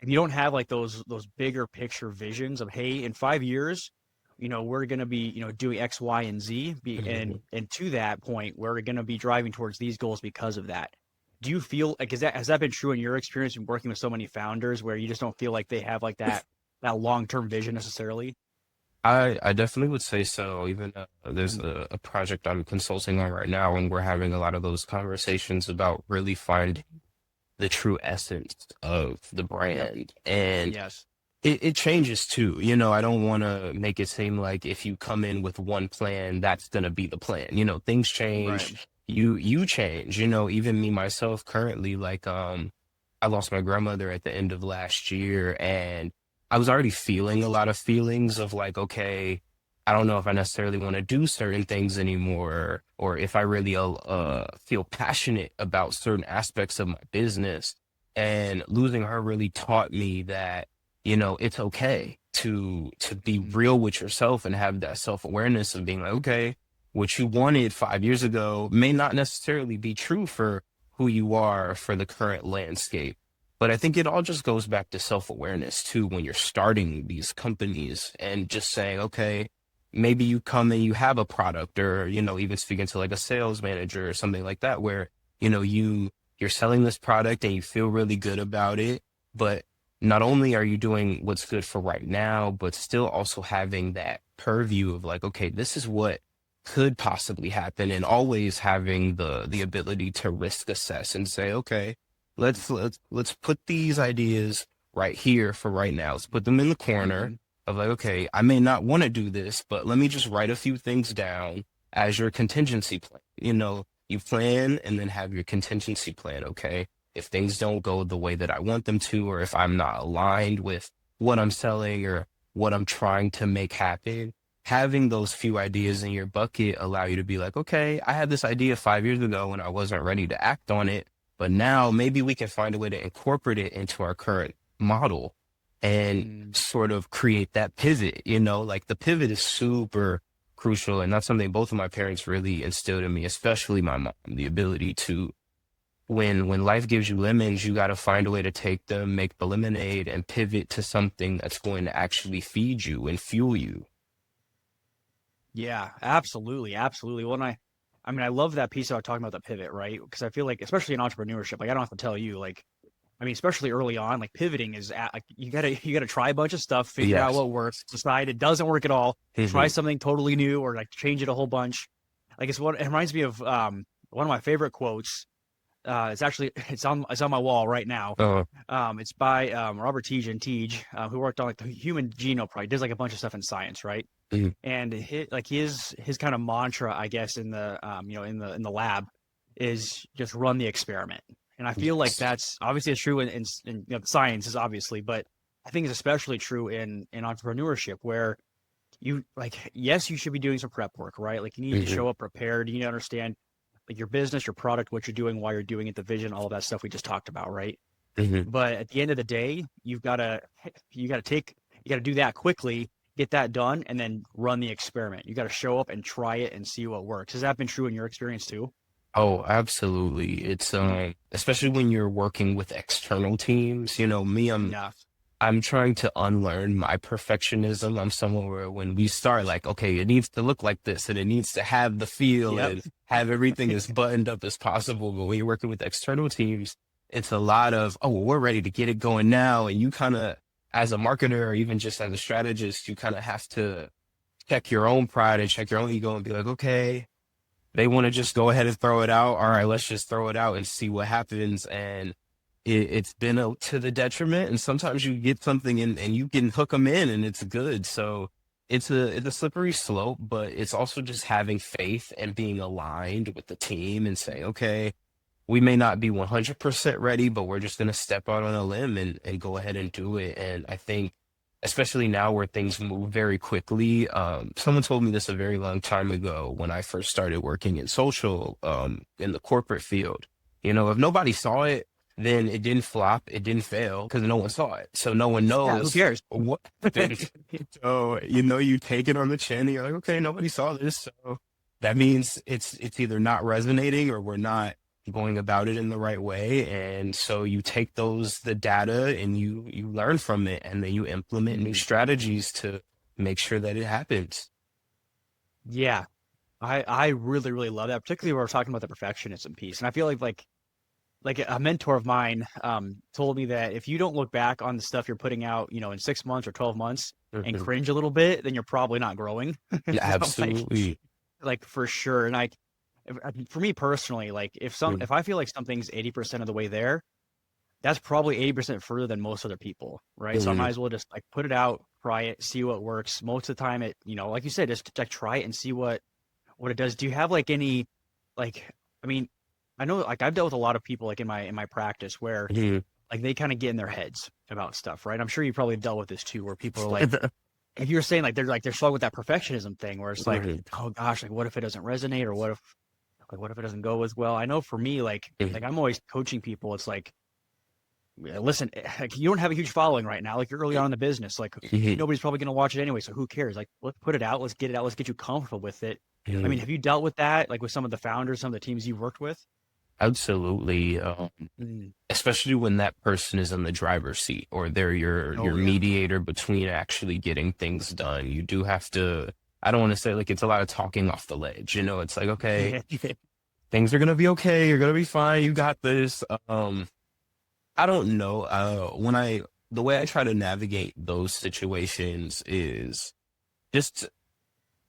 if you don't have like those bigger picture visions of, hey, in 5 years, we're gonna be, doing X, Y, and Z, Mhm. and to that point, we're gonna be driving towards these goals because of that. Do you feel like, has that been true in your experience in working with so many founders where you just don't feel like they have like that long-term vision necessarily? I definitely would say so. Even there's a project I'm consulting on right now, and we're having a lot of those conversations about really finding the true essence of the Yep. brand. And Yes. it changes too. I don't want to make it seem like if you come in with one plan, that's gonna be the plan. Things Right. change. You change. Even me myself currently, like I lost my grandmother at the end of last year, and I was already feeling a lot of feelings of like, okay, I don't know if I necessarily want to do certain things anymore, or if I really feel passionate about certain aspects of my business. And losing her really taught me that it's okay to be Mhm. real with yourself and have that self-awareness of being like, okay, what you wanted 5 years ago may not necessarily be true for who you are for the current landscape. But I think it all just goes back to self-awareness too when you're starting these companies and just saying, okay, maybe you come and you have a product or, even speaking to like a sales manager or something like that, where, you're selling this product and you feel really good about it. But not only are you doing what's good for right now, but still also having that purview of like, okay, this is what could possibly happen, and always having the ability to risk assess and say, okay, let's put these ideas right here for right now. Let's put them in the corner Mhm. of like, okay, I may not want to do this, but let me just write a few things down as your contingency plan. You plan and then have your contingency plan. Okay, if things don't go the way that I want them to, or if I'm not aligned with what I'm selling or what I'm trying to make happen, having those few ideas in your bucket allow you to be like, okay, I had this idea 5 years ago when I wasn't ready to act on it, but now maybe we can find a way to incorporate it into our current model and Mm. sort of create that pivot. Like the pivot is super crucial, and that's something both of my parents really instilled in me, especially my mom, the ability to when life gives you lemons, you got to find a way to take them, make the lemonade, and pivot to something that's going to actually feed you and fuel you. Yeah, absolutely, absolutely. Well, and I mean, I love that piece about talking about the pivot, right? Because I feel like, especially in entrepreneurship, like I don't have to tell you, like, I mean, especially early on, like pivoting is like you gotta try a bunch of stuff, figure out Yes. what works, decide it doesn't work at all, try Hmm. something totally new, or like change it a whole bunch. Like it reminds me of one of my favorite quotes. It's actually it's on my wall right now. Uh, It's by Robert Tejan, who worked on like the human genome project. Does like a bunch of stuff in science, right? mhm. And his kind of mantra, I guess, in the in the lab is just run the experiment. And I feel like Yes. that's obviously it's true in science is obviously, but I think it's especially true in entrepreneurship where you like, yes, you should be doing some prep work, right? Like you need to Hmm. show up prepared. You need to understand like your business, your product, what you're doing, why you're doing it, the vision, all of that stuff we just talked about, right? Hmm. But at the end of the day, you gotta do that quickly, get that done, and then run the experiment. You gotta show up and try it and see what works. Has that been true in your experience too? Oh, absolutely. It's especially when you're working with external teams. Me, Yeah. I'm trying to unlearn my perfectionism. I'm someone where when we start, like, okay, it needs to look like this and it needs to have the feel Yep. and have everything as buttoned up as possible. But when you're working with external teams, it's a lot of, oh, well, we're ready to get it going now. And you kind of, as a marketer or even just as a strategist, you kind of have to check your own pride and check your own ego and be like, okay, they want to just go ahead and throw it out. All right, let's just throw it out and see what happens. And it's been to the detriment. And sometimes you get something and you can hook them in and it's good. So it's a slippery slope, but it's also just having faith and being aligned with the team and saying, okay, we may not be 100% ready, but we're just going to step out on a limb and go ahead and do it. And I think, especially now where things move very quickly, someone told me this a very long time ago when I first started working in social, in the corporate field. If nobody saw it, then it didn't flop, it didn't fail because no one saw it. So no one Yeah, who knows cares? what. So, you take it on the chin and you're like, okay, nobody saw this. So that means it's either not resonating or we're not going about it in the right way. And so you take the data and you learn from it, and then you implement new Mm. strategies to make sure that it happens. Yeah, I really really love that, particularly when we're talking about the perfectionism piece. And I feel like a mentor of mine told me that if you don't look back on the stuff you're putting out, in 6 months or 12 months and Mhm. cringe a little bit, then you're probably not growing. Yeah, So absolutely. like for sure. And for me personally, like Mhm. if I feel like something's 80% of the way there, that's probably 80% further than most other people, right? So I might Mhm. as well just like put it out, try it, see what works. Most of the time like you said, just like try it and see what it does. Do you have like any like I mean, I know like I've dealt with a lot of people like in my practice where Mhm. like they kind of get in their heads about stuff, right? I'm sure you probably dealt with this too, where people are like you were saying, like they're struggling with that perfectionism thing where it's like, Mhm. oh gosh, like what if it doesn't resonate, or what if it doesn't go as well? I know for me, like I'm always coaching people. It's like, yeah, listen, like, you don't have a huge following right now. Like you're early on in the business. Like Mhm. nobody's probably going to watch it anyway. So who cares? Like let's put it out. Let's get it out. Let's get you comfortable with it. I mean, Mhm. have you dealt with that? Like with some of the founders, some of the teams you've worked with? Absolutely. Mm. Especially when that person is in the driver's seat, or they're your Oh yeah. mediator between actually getting things done. You do have to, I don't want to say like it's a lot of talking off the ledge. It's like, okay, things are gonna be okay, you're gonna be fine, you got this. I don't know. The way I try to navigate those situations is just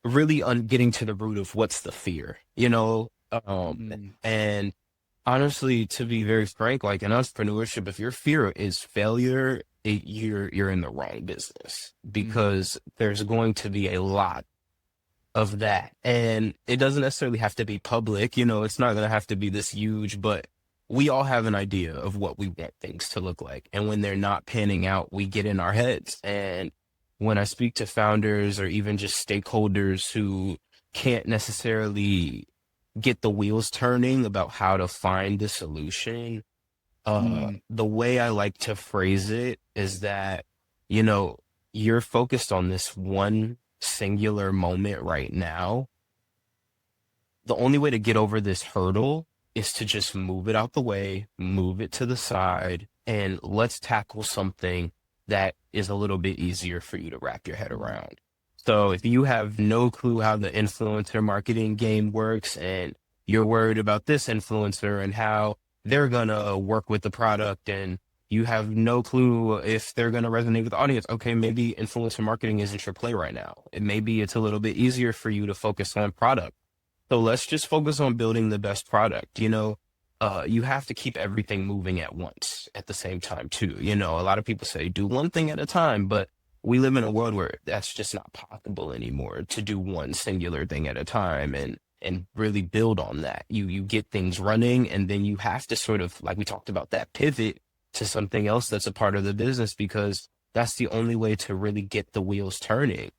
really getting to the root of what's the fear. Mm. And honestly, to be very frank, like in entrepreneurship, if your fear is failure, you're in the wrong business, Mm. because there's going to be a lot of that. And it doesn't necessarily have to be public, it's not going to have to be this huge, but we all have an idea of what we want things to look like. And when they're not panning out, we get in our heads. And when I speak to founders or even just stakeholders who can't necessarily get the wheels turning about how to find the solution, Mm. the way I like to phrase it is that, you know, you're focused on this one singular moment right now. The only way to get over this hurdle is to just move it out the way, move it to the side, and let's tackle something that is a little bit easier for you to wrap your head Mm. around. So if you have no clue how the influencer marketing game works, and you're worried about this influencer and how they're gonna work with the product, and you have no clue if they're gonna resonate with the audience, okay, maybe influencer marketing isn't your play right now. Maybe it's a little bit easier for you to focus on product. So let's just focus on building the best product. You have to keep everything moving at once at the same time too. A lot of people say do one thing at a time, but we live in a world where that's just not possible anymore, to do one singular thing at a time and really build on that. You get things running, and then you have to sort of, like we talked about, that pivot to something else that's a part of the business, because that's the only way to really get the wheels turning.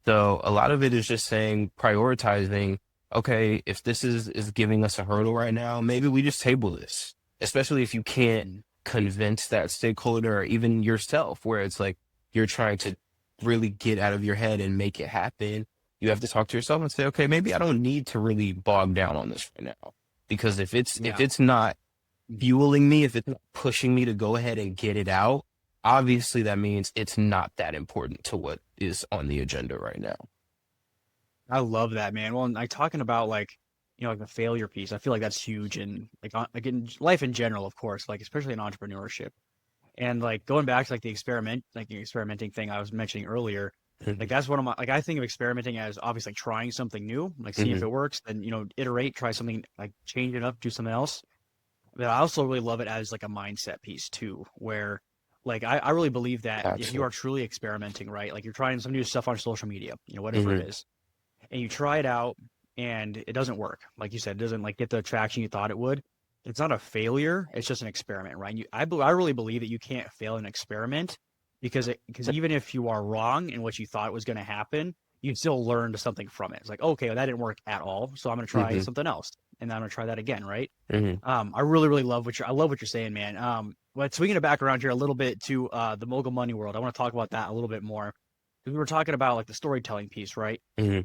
So a lot of it is just saying, prioritizing, okay, if this is giving us a hurdle right now, maybe we just table this. Especially if you can't Mm. convince that stakeholder or even yourself, where it's like you're trying to really get out of your head and make it happen. You have to talk to yourself and say, okay, maybe I don't need to really bog down on this right now. Because if Yeah. it's not Mm. fueling me, if it's not pushing me to go ahead and get it out, obviously that means it's not that important to what is on the agenda right now. I love that, man. Well, and like talking about like the failure piece, I feel like that's huge in like in life in general, of course, like especially in entrepreneurship. And like going back to like the experimenting thing I was mentioning earlier, like Mhm. that's one of my like I think of experimenting as obviously like trying something new, like see if Mhm. it works, then iterate, try something, like change it up, do something else. But I also really love it as like a mindset piece too, where like I really believe that if you Gotcha. are truly experimenting, right, like you're trying some new stuff on social media, whatever it Mhm. is, and you try it out and it doesn't work, like you said, it doesn't like get the traction you thought it would, it's not a failure, it's just an experiment, right? I really believe that you can't fail an experiment because even if you are wrong in what you thought was going to happen, you still learned something from it. It's like, okay, well, that didn't work at all, so I'm going to try Mhm. something else, and then I'm going to try that again, right? Mhm. I really, really love I love what you're saying, man. But swinging it back around here a little bit to the mogul money world, I want to talk about that a little bit more. We were talking about like the storytelling piece, right? Mhm.